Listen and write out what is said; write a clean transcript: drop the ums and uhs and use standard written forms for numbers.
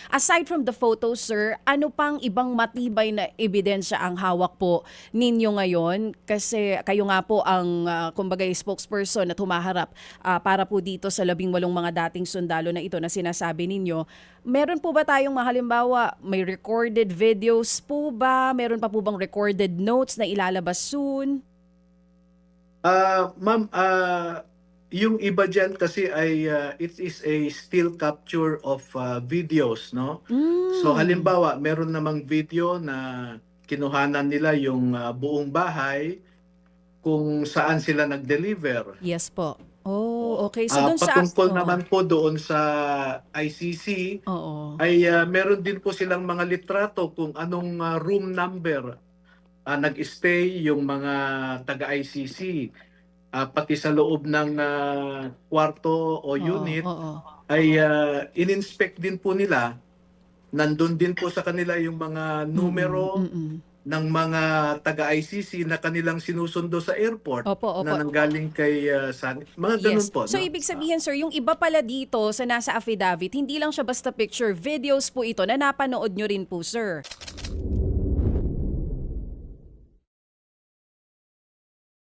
Aside from the photos, sir, ano pang ibang matibay na ebidensya ang hawak po ninyo ngayon? Kasi kayo nga po ang kumbaga spokesperson at humaharap para po dito sa 18 mga dating sundalo na ito na sinasabi ninyo. Meron po ba tayong halimbawa, may recorded videos po ba? Meron pa po bang recorded notes na ilalabas soon? Ma'am, yung iba dyan kasi ay it is a still capture of videos, no? So Mm. halimbawa, meron namang video na kinuhanan nila yung buong bahay kung saan sila nag-deliver. Yes po. Oh, Oo. okay. So dun sa Patungkol oo. naman po doon sa ICC, Oo. ay meron din po silang mga litrato kung anong room number nag-stay yung mga taga-ICC. Pati sa loob ng kwarto o Oo, unit oo. ay in-inspect din po nila. Nandun din po sa kanila yung mga Mm, numero mm. ng mga taga-ICC na kanilang sinusundo sa airport Opo, na opo. nanggaling kay mga ganun Yes. po, So no? ibig sabihin, sir, yung iba pala dito sa nasa affidavit, hindi lang siya basta picture, videos po ito na napanood nyo rin po, sir.